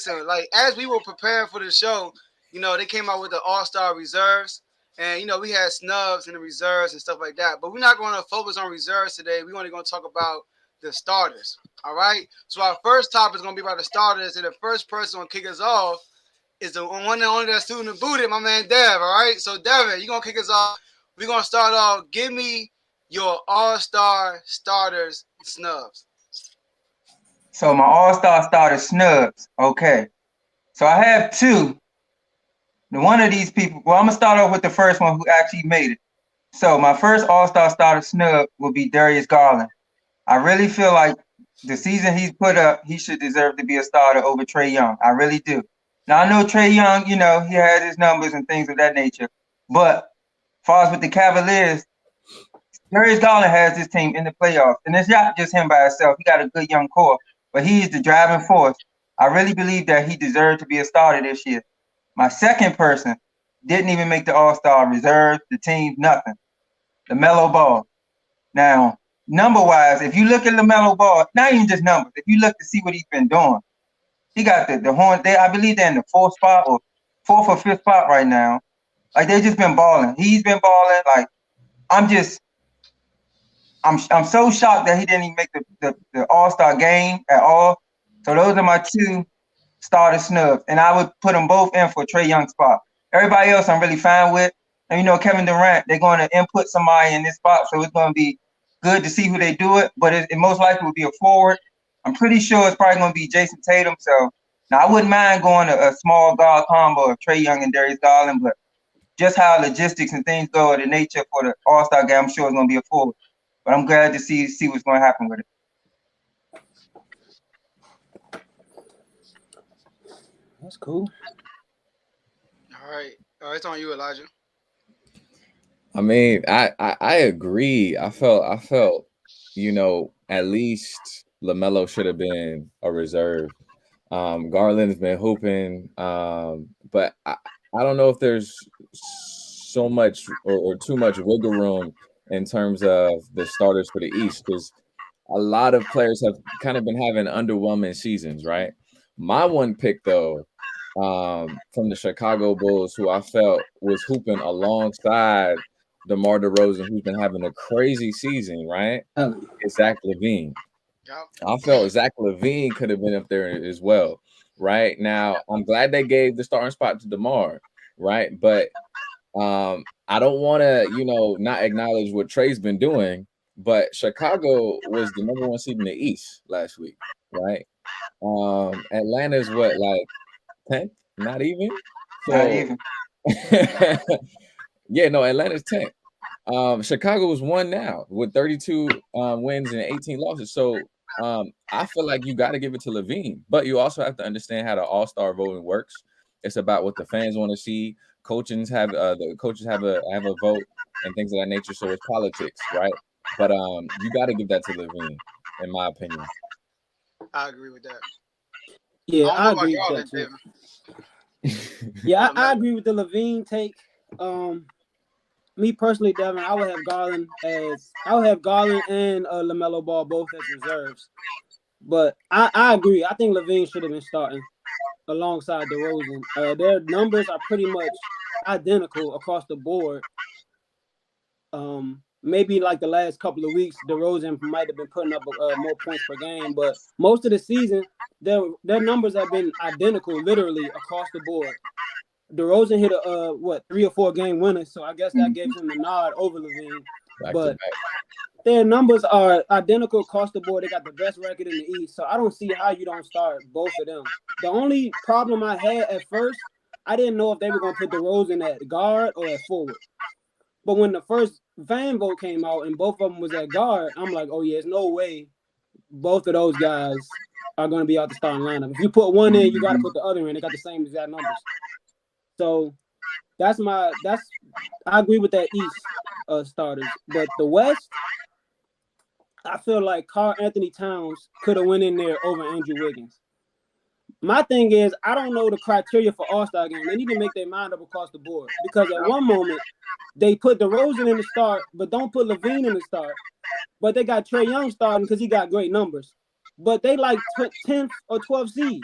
listen, like as we were preparing for the show, they came out with the All-Star reserves. And we had snubs in the reserves and stuff like that. But we're not going to focus on reserves today. We're only going to talk about the starters. All right. So our first topic is going to be about the starters, and the first person going to kick us off is the one and only that's student booted, my man Dev. All right. So Devin, you're going to kick us off. We're going to start off. Give me your All-Star starters snubs. So my All-Star starter snubs. Okay. So I have two. One of these people, well, I'm going to start off with the first one who actually made it. So my first All-Star starter snub will be Darius Garland. I really feel like the season he's put up, he should deserve to be a starter over Trae Young. I really do. Now, I know Trae Young, he has his numbers and things of that nature. But as far as with the Cavaliers, Darius Garland has this team in the playoffs. And it's not just him by himself. He got a good young core. But he is the driving force. I really believe that he deserved to be a starter this year. My second person didn't even make the All-Star reserve, the team, nothing. LaMelo Ball. Now, number-wise, if you look at LaMelo Ball, not even just numbers, if you look to see what he's been doing, he got the horn. I believe they're in the fourth or fifth spot right now. Like, they've just been balling. He's been balling. Like, I'm so shocked that he didn't even make the All-Star game at all. So those are my two starter snubs, and I would put them both in for Trae Young's spot. Everybody else I'm really fine with. And Kevin Durant, they're going to input somebody in this spot, so it's going to be good to see who they do it, but it most likely will be a forward. I'm pretty sure it's probably going to be Jason Tatum, so now I wouldn't mind going to a small guard combo of Trae Young and Darius Garland, but just how logistics and things go, the nature for the All-Star game, I'm sure it's going to be a forward. But I'm glad to see what's going to happen with it. That's cool. All right. It's on you, Elijah. I mean, I agree. I felt, at least LaMelo should have been a reserve. Garland's been hooping, but I don't know if there's so much or too much wiggle room in terms of the starters for the East, because a lot of players have kind of been having underwhelming seasons, right? My one pick, though, from the Chicago Bulls, who I felt was hooping alongside DeMar DeRozan, who's been having a crazy season, right? It's Zach LaVine. I felt Zach LaVine could have been up there as well, right? Now, I'm glad they gave the starting spot to DeMar, right? But I don't want to, not acknowledge what Trae's been doing, but Chicago was the number one seed in the East last week, right? Atlanta's what, like 10th? Not even? So, not even. Yeah, no, Atlanta's 10th. Chicago was 1 now with 32 wins and 18 losses. So I feel like you got to give it to LaVine, but you also have to understand how the All-Star voting works. It's about what the fans want to see. The coaches have a vote and things of that nature. So it's politics, right? But you got to give that to LaVine, in my opinion. I agree with that. Yeah, I agree with that too. Yeah, I agree with the LaVine take. Me personally, Devin, I would have Garland and LaMelo Ball both as reserves. But I agree. I think LaVine should have been starting alongside DeRozan. Their numbers are pretty much identical across the board. Maybe like the last couple of weeks, DeRozan might have been putting up more points per game, but most of the season, their numbers have been identical, literally across the board. DeRozan hit a 3 or 4 game winner, so I guess that gave him the nod over LaVine. But their numbers are identical across the board. They got the best record in the East, so I don't see how you don't start both of them. The only problem I had at first, I didn't know if they were going to put DeRozan at guard or at forward. But when the first fan vote came out and both of them was at guard, I'm like, oh yeah, there's no way both of those guys are going to be out the starting lineup. If you put one in, you got to put the other in. They got the same exact numbers. So I agree with that East starters. But the West, I feel like Karl Anthony Towns could have went in there over Andrew Wiggins. My thing is, I don't know the criteria for All-Star game. They need to make their mind up across the board. Because at one moment, they put DeRozan in the start, but don't put LaVine in the start. But they got Trae Young starting because he got great numbers. But they like 10th or 12th seed.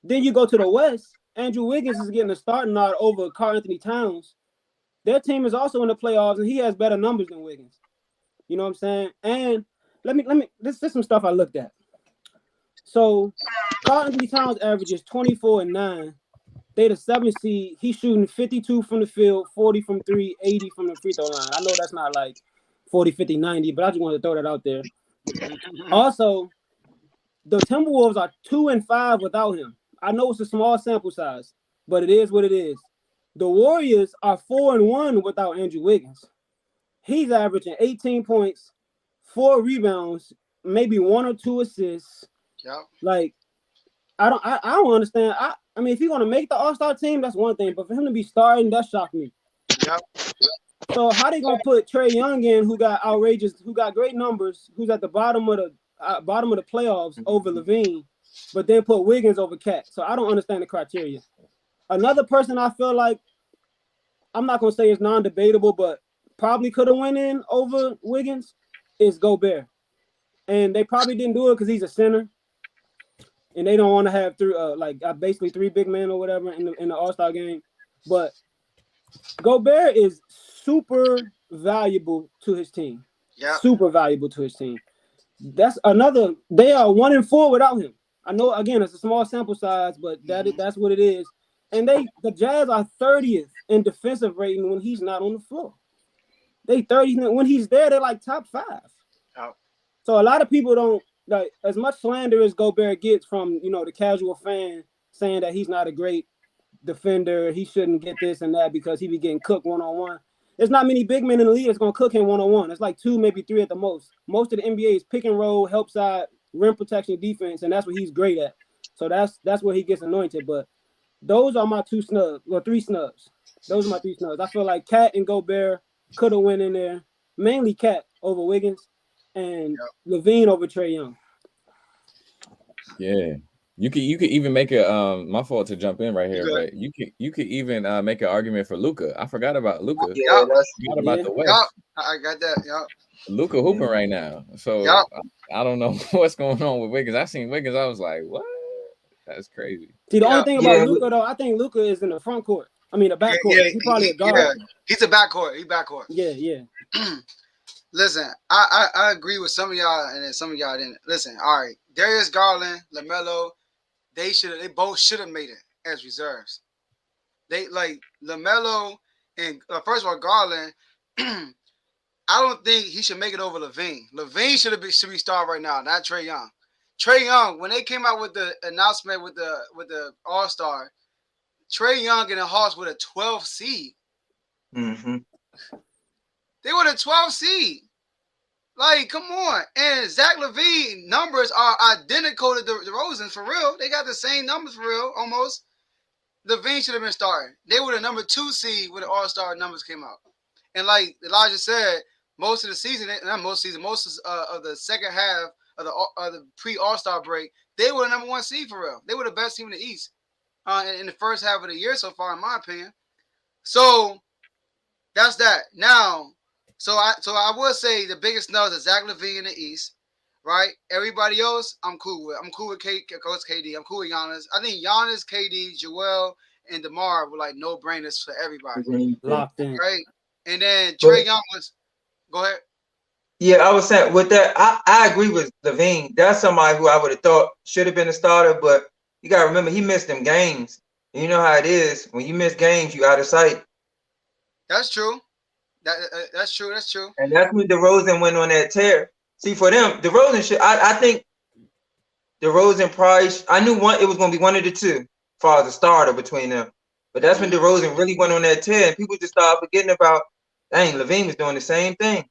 Then you go to the West. Andrew Wiggins is getting a starting nod over Karl Anthony Towns. Their team is also in the playoffs, and he has better numbers than Wiggins. You know what I'm saying? And let me. This is some stuff I looked at. So, Karl Anthony Towns averages 24 and 9. They the 7th seed. He's shooting 52 from the field, 40 from 3, 80 from the free throw line. I know that's not like 40, 50, 90, but I just wanted to throw that out there. Also, the Timberwolves are 2 and 5 without him. I know it's a small sample size, but it is what it is. The Warriors are 4 and 1 without Andrew Wiggins. He's averaging 18 points, 4 rebounds, maybe 1 or 2 assists. Yep. Like, I don't understand. I mean, if he's gonna make the All-Star team, that's one thing. But for him to be starting, that shocked me. Yep. So how they gonna put Trae Young in, who got great numbers, who's at the bottom of the playoffs over Levine, but then put Wiggins over Cat? So I don't understand the criteria. Another person I feel like, I'm not gonna say it's non-debatable, but probably could have went in over Wiggins is Gobert, and they probably didn't do it because he's a center. And they don't want to have basically 3 big men or whatever in the All-Star game. But Gobert is super valuable to his team. Yeah. Super valuable to his team. That's another. They are 1 and 4 without him. I know, again, it's a small sample size, but that's what it is. And the Jazz are 30th in defensive rating when he's not on the floor. They 30th when he's there. They're like top 5. Oh. So a lot of people don't. Like, as much slander as Gobert gets from, the casual fan saying that he's not a great defender, he shouldn't get this and that because he be getting cooked one-on-one. There's not many big men in the league that's going to cook him one-on-one. It's like 2, maybe 3 at the most. Most of the NBA is pick and roll, help side, rim protection, defense, and that's what he's great at. So that's where he gets anointed. But those are my 2 snubs, or 3 snubs. Those are my 3 snubs. I feel like Cat and Gobert could have went in there. Mainly Cat over Wiggins. And Levine over Trae Young. Yeah, you could even make a my fault to jump in right here, but you could even make an argument for Luka. I forgot about Luka. Yeah, Forgot about the West. I got that. Yeah. Luka hooping right now, so I don't know what's going on with Wiggins. I seen Wiggins, I was like, what? That's crazy. See, the only thing about Luka though, I think Luka is in the front court. I mean, the back court. He's probably a guard. Yeah. He's a backcourt. He's backcourt. Yeah. Listen, I agree with some of y'all, and then some of y'all didn't. Listen, all right, Darius Garland, LaMelo, they both should have made it as reserves. They like LaMelo and first of all, Garland. I don't think he should make it over Levine. Levine should be starting right now, not Trae Young. Trae Young, when they came out with the announcement with the All-Star, Trae Young and the Hawks with a 12 seed. Mm-hmm. They were the 12 seed. Like, come on. And Zach LaVine numbers are identical to the DeRozan for real. They got the same numbers for real, almost. LaVine should have been starting. They were the number 2 seed when the All-Star numbers came out. And like Elijah said, most of the season, most of the second half of the pre-All-Star break, they were the number 1 seed for real. They were the best team in the East in the first half of the year so far, in my opinion. So that's that. Now, so I would say the biggest snubs is Zach LaVine in the East, right? Everybody else, I'm cool with. I'm cool with Coach KD. I'm cool with Giannis. I think Giannis, KD, Joel, and DeMar were like no-brainers for everybody. Locked in. Right? And then Trae Young was – go ahead. Yeah, I was saying with that, I agree with LaVine. That's somebody who I would have thought should have been a starter, but you got to remember he missed them games. And you know how it is. When you miss games, you out of sight. That's true. That's true. That's true. And that's when DeRozan went on that tear. See, for them, DeRozan should. I think DeRozan Price. I knew it was going to be one of the two, as far as a starter between them. But that's when DeRozan really went on that tear, and people just started forgetting about. Dang, LaVine was doing the same thing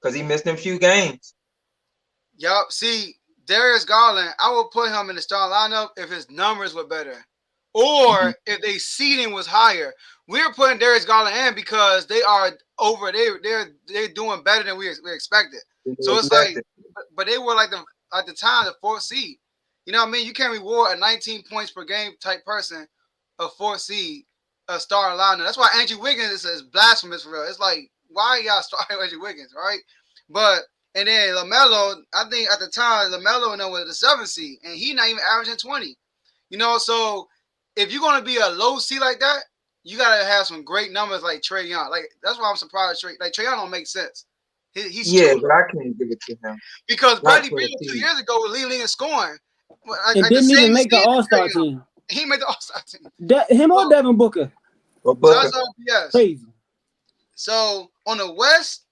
because he missed them few games. Yup. See, Darius Garland, I would put him in the starting lineup if his numbers were better, or if their seeding was higher. We're putting Darius Garland in because they are over. They're doing better than we expected. So it's like, but they were like at the time the 4th seed. You know what I mean? You can't reward a 19 points per game type person, a 4th seed, a starting lineup. That's why Andrew Wiggins is blasphemous for real. It's like, why y'all starting Andrew Wiggins, right? And then LaMelo, I think at the time LaMelo and them was the 7th seed, and he not even averaging 20. You know, so if you're gonna be a low C like that, you gotta have some great numbers like Trae Young. Like that's why I'm surprised Trae Young don't make sense. He's Yeah, too but I can't give it to him. because Not Bradley to Beal a 2 T. years ago was leading and scoring. And Like the didn't same even make the season All-Star Trae Young. team. He made the All-Star team. Him or So, Devin Booker? Or so Booker. that's all BS. Crazy. So on the West,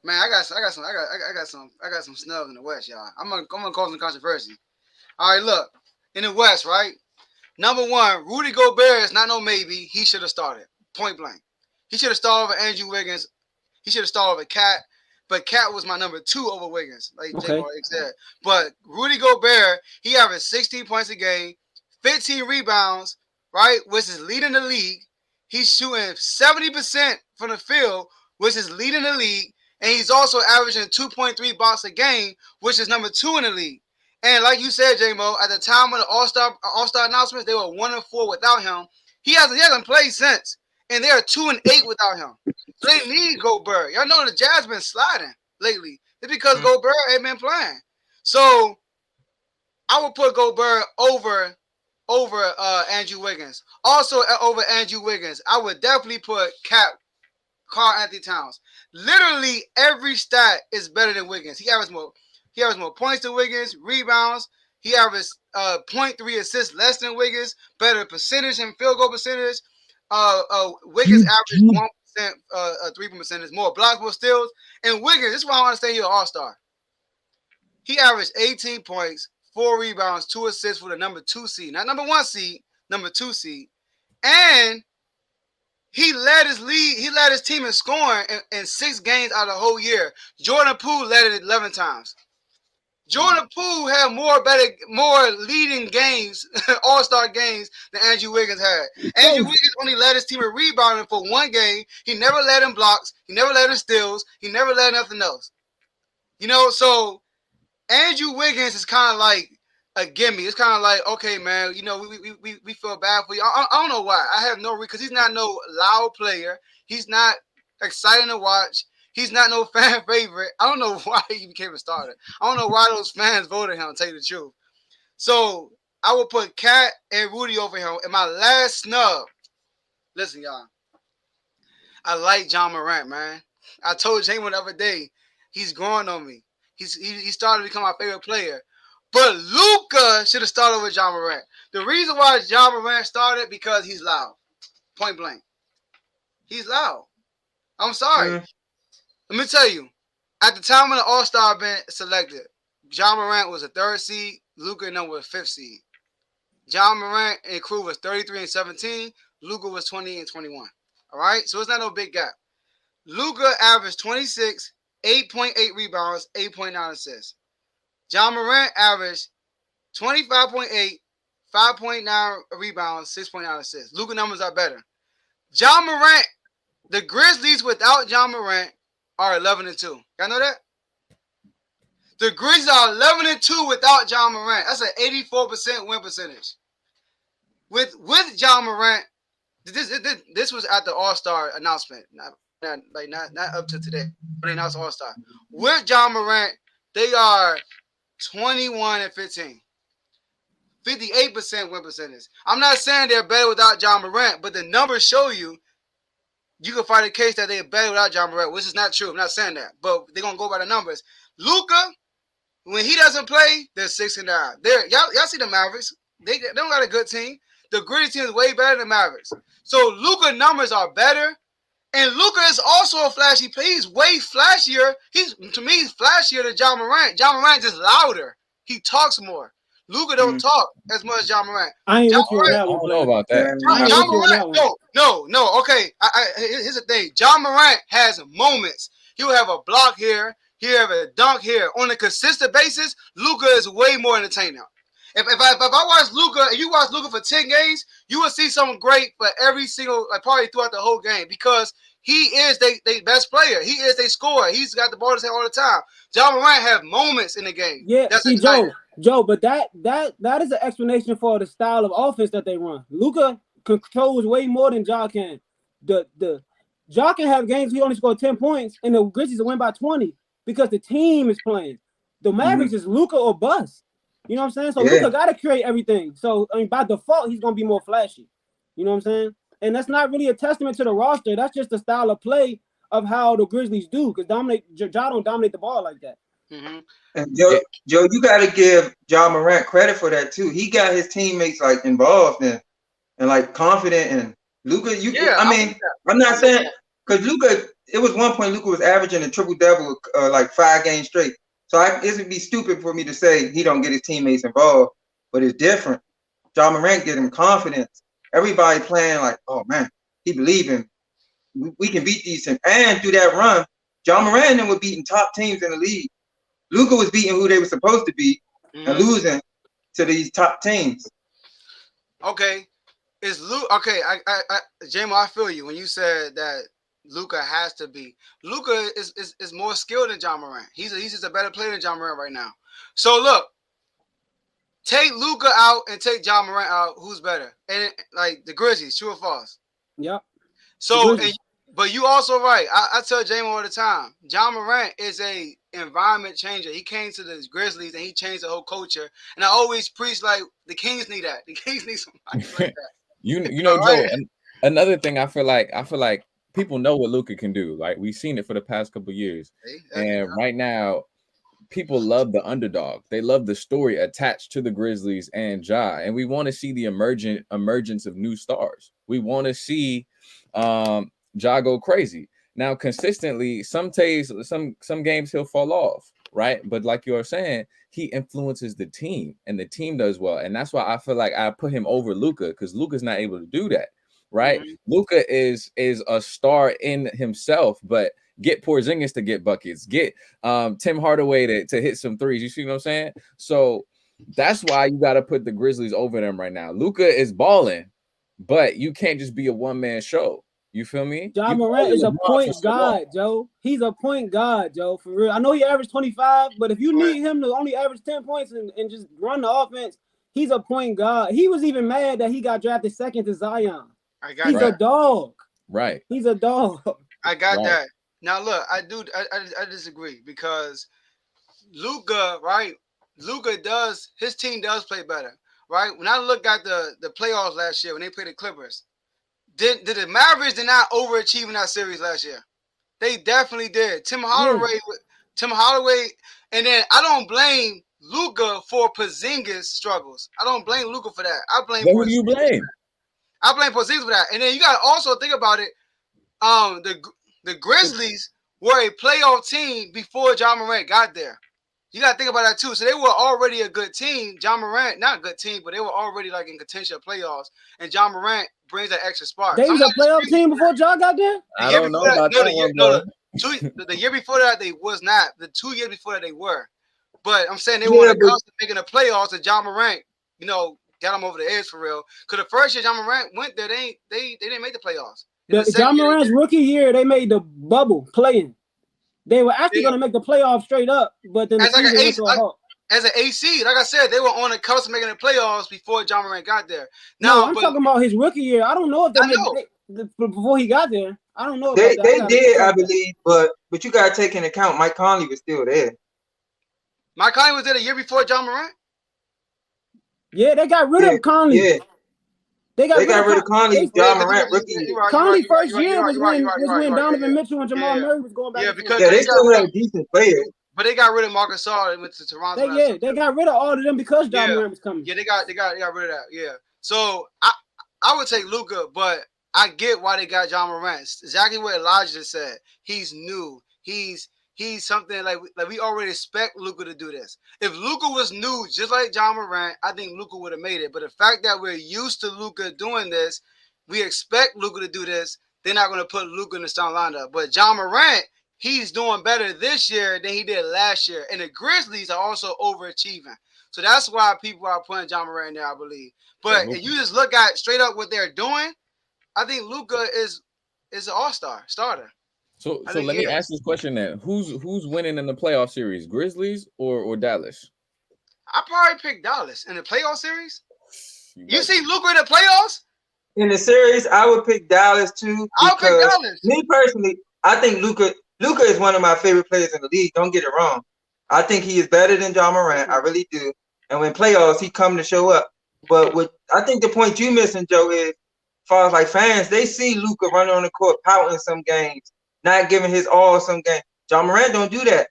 man, I got some snubs in the West, y'all. I'm gonna cause some controversy. All right, look, in the West, right? Number one, Rudy Gobert is not no maybe. He should have started. Point blank. He should have started over Andrew Wiggins. He should have started over Cat. But Cat was my number 2 over Wiggins, like Okay. Jamo said. But Rudy Gobert, he averaged 16 points a game, 15 rebounds, right, which is leading the league. He's shooting 70% from the field, which is leading the league. And he's also averaging 2.3 blocks a game, which is number 2 in the league. And like you said, J-Mo, at the time of the All-Star announcements, they were 1-4 without him. He hasn't played since. And they are 2-8 without him. So they need Gobert. Y'all know the Jazz been sliding lately. It's because Gobert ain't been playing. So I would put Gobert over Andrew Wiggins. Also over Andrew Wiggins, I would definitely put Karl Anthony Towns. Literally every stat is better than Wiggins. He averages more points than Wiggins, rebounds. He averages 0.3 assists less than Wiggins, better percentage and field goal percentage. Wiggins averaged 1% 3-point percentage, more blocks, more steals. And Wiggins, this is why I want to say he's an all-star. He averaged 18 points, 4 rebounds, 2 assists for the number 2 seed. Not number 1 seed, number 2 seed. And he led his team in scoring in 6 games out of the whole year. Jordan Poole led it 11 times. Jordan Poole had more leading games, all-star games than Andrew Wiggins had. Andrew Wiggins only led his team in rebounding for 1 game. He never led in blocks. He never led in steals. He never led nothing else. You know, so Andrew Wiggins is kind of like a gimme. It's kind of like, okay, man, you know, we feel bad for you. I don't know why. I have no reason, because he's not no loud player. He's not exciting to watch. He's not no fan favorite. I don't know why he became a starter. I don't know why those fans voted him, to tell you the truth. So I will put Cat and Rudy over him. And my last snub, listen, y'all, I like John Morant, man. I told Jamo the other day, he's growing on me. He started to become my favorite player. But Luka should have started with John Morant. The reason why John Morant started, because he's loud. Point blank. He's loud. I'm sorry. Let me tell you, at the time when the All-Star been selected, John Morant was a 3rd seed, Luka and them was 5th seed. John Morant and crew was 33 and 17, Luka was 20 and 21. All right? So it's not no big gap. Luka averaged 26, 8.8 rebounds, 8.9 assists. John Morant averaged 25.8, 5.9 rebounds, 6.9 assists. Luka numbers are better. John Morant, the Grizzlies without John Morant are 11-2. Y'all know that? The Grizzlies are 11-2 without John Morant. That's an 84% win percentage. With John Morant, this was at the All-Star announcement. Not up to today. They announced All-Star. With John Morant, they are 21-15. 58% win percentage. I'm not saying they're better without John Morant, but the numbers show you can find a case that they're better without John Morant, which is not true. I'm not saying that, but they're gonna go by the numbers. Luka, when he doesn't play, they're 6-9. Y'all see the Mavericks? They don't got a good team. The Grizzlies team is way better than Mavericks. So Luka numbers are better, and Luka is also a flashy player. He's way flashier. He's flashier than John Morant. John Morant just louder. He talks more. Luka don't talk as much as John Morant. I ain't John with you on that I one, don't know about that. John Morant, no. Okay, here's the thing. John Morant has moments. He'll have a block here. He'll have a dunk here. On a consistent basis, Luka is way more entertaining. If I watch Luka and you watch Luka for 10 games, you will see something great for every single, probably throughout the whole game, because he is their best player. He is their scorer. He's got the ball to say all the time. John Morant have moments in the game. Yeah, that's see, Joe, but that is an explanation for the style of offense that they run. Luka controls way more than Ja can. The Ja can have games he only scored 10 points, and the Grizzlies will win by 20 because the team is playing. The Mavericks is Luka or bust. You know what I'm saying? So Yeah. Luka got to create everything. So I mean, by default, he's gonna be more flashy. You know what I'm saying? And that's not really a testament to the roster. That's just the style of play of how the Grizzlies do. Because Ja don't dominate the ball like that. Mm-hmm. And Joe, you got to give Ja Morant credit for that too. He got his teammates like involved and like confident. And Luka, I mean, I'm not saying because Luka, it was one point Luka was averaging a triple double like 5 games straight. So it would be stupid for me to say he don't get his teammates involved, but it's different. Ja Morant get him confidence. Everybody playing like, oh man, he believing we can beat these teams. And through that run, Ja Morant and them were beating top teams in the league. Luka was beating who they were supposed to beat and losing to these top teams. Okay, is Luka? Okay, Jamo, I feel you when you said that Luka has to be. Luka is more skilled than Ja Morant. He's just a better player than Ja Morant right now. So look, take Luka out and take Ja Morant out. Who's better? And like the Grizzlies, true or false? Yep. So, but you also right. I tell Jamo all the time. Ja Morant is a environment changer. He came to the Grizzlies and he changed the whole culture. And I always preach like the Kings need that. The Kings need somebody like that. You know, Joe. Another thing I feel like people know what Luka can do. Like we've seen it for the past couple of years, and right now, people love the underdog. They love the story attached to the Grizzlies and Ja, and we want to see the emergence of new stars. We want to see Ja go crazy. Now, consistently, some games he'll fall off, right? But like you're saying, he influences the team, and the team does well, and that's why I feel like I put him over Luka because Luka's not able to do that, right? Luka is a star in himself, but get Porzingis to get buckets, get Tim Hardaway to hit some threes. You see what I'm saying? So that's why you got to put the Grizzlies over them right now. Luka is balling, but you can't just be a one-man show. You feel me? Ja Morant is a point guard, Joe. He's a point guard, Joe, for real. I know he averaged 25, but if you need him to only average 10 points and just run the offense, he's a point guard. He was even mad that he got drafted second to Zion. He's a dog. Right. He's a dog. I got that. Now look, I disagree because Luka, right? His team does play better, right? When I look at the playoffs last year when they played the Clippers, did the Mavericks did not overachieve in that series last year? They definitely did. Tim Hardaway, and then I don't blame Luka for Porzingis' struggles. I don't blame Luka for that. I blame Who do you blame? I blame Porzingis for that. And then you got to also think about it. The Grizzlies were a playoff team before Ja Morant got there. You got to think about that too. So they were already a good team. Ja Morant, not a good team, but they were already like in contention of playoffs. And Ja Morant brings that extra spark. They was a playoff team before Ja got there? I don't know about that. The year before that, they was not. The 2 years before that, they were. But I'm saying they were on the cusp of making the playoffs, and Ja Morant, got them over the edge for real. Because the first year Ja Morant went there, they didn't make the playoffs. Ja Morant's rookie year, they made the bubble playing. They were actually going to make the playoffs straight up, but then as an AC, like I said, they were on the cusp of making the playoffs before Ja Morant got there. Now, I'm talking about his rookie year. I don't know if they before he got there. I don't know. They did, I believe, but you got to take into account Mike Conley was still there. Mike Conley was there the year before Ja Morant? Yeah, they got rid of Conley. Yeah. They got rid of Conley. Ja Morant rookie year. Conley first year was when Donovan Mitchell and Jamal Murray was going back. Yeah, because they still had decent players. But they got rid of Marcus Gasol and went to Toronto. They got rid of all of them because Ja Morant was coming. Yeah, they got rid of that. Yeah. So I would take Luka, but I get why they got Ja Morant. Exactly what Elijah said. He's new. He's something like we already expect Luka to do this. If Luka was new, just like Ja Morant, I think Luka would have made it. But the fact that we're used to Luka doing this, we expect Luka to do this. They're not going to put Luka in the starting lineup. But Ja Morant, he's doing better this year than he did last year. And the Grizzlies are also overachieving. So that's why people are putting Ja Morant in there, I believe. But if you just look at straight up what they're doing, I think Luka is an all-star starter. So let me ask this question then: Who's winning in the playoff series, Grizzlies or Dallas? I probably pick Dallas in the playoff series. You see Luka in the playoffs? In the series, I would pick Dallas too. I'll pick Dallas. Me personally, I think Luka is one of my favorite players in the league. Don't get it wrong. I think he is better than Ja Morant. I really do. and when playoffs, he come to show up. But what I think the point you missing, Joe, is as far as like fans, they see Luka running on the court, pouting some games, not giving his all some games. John Morant don't do that.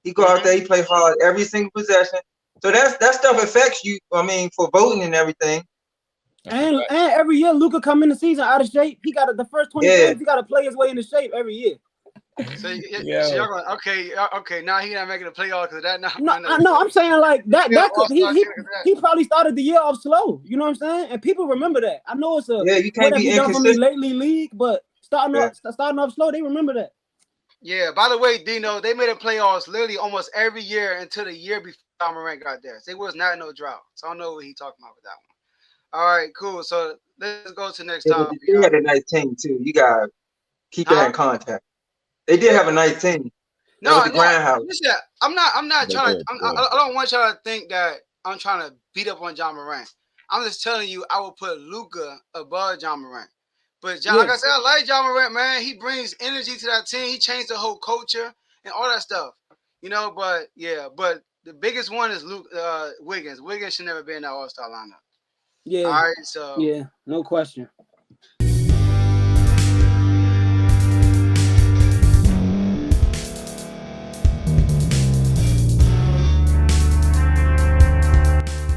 He go out there, he play hard every single possession. So that stuff affects you. I mean, for voting and everything. And every year, Luka come in the season out of shape. He got the first 20 games. He got to play his way into shape every year. So y'all going, okay. Now he not making the playoffs because that. No, I'm saying like that. He probably started the year off slow. You know what I'm saying? And people remember that. I know it's you can't be inconsistent lately league, but starting off slow, they remember that. Yeah. By the way, Dino, they made the playoffs literally almost every year until the year before John Morant got there. So it was not no drought. So I don't know what he talking about with that one. All right, cool. So let's go to the next topic. They had a nice team too. You gotta keep that in contact. They did have a nice team. No, the Grindhouse. Listen, I'm not trying to. I don't want y'all to think that I'm trying to beat up on John Morant. I'm just telling you, I will put Luka above John Morant. But like I said, I like John Morant, man. He brings energy to that team. He changed the whole culture and all that stuff. You know, but the biggest one is Wiggins. Wiggins should never be in that All-Star lineup. Yeah. All right. So. Yeah. No question.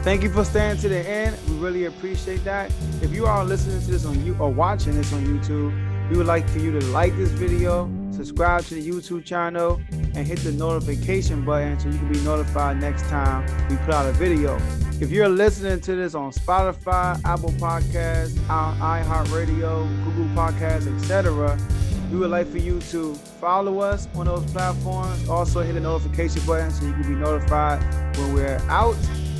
Thank you for staying to the end. We really appreciate that. If you are listening to this on you or watching this on YouTube, we would like for you to like this video, subscribe to the YouTube channel, and hit the notification button so you can be notified next time we put out a video. If you're listening to this on Spotify, Apple Podcasts, iHeartRadio, Google Podcasts, etc., we would like for you to follow us on those platforms. Also hit the notification button so you can be notified when we're out.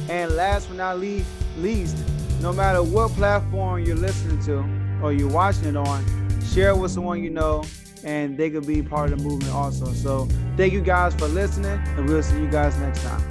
And last but not least, no matter what platform you're listening to or you're watching it on, share it with someone you know, and they could be part of the movement also. So thank you guys for listening, and we'll see you guys next time.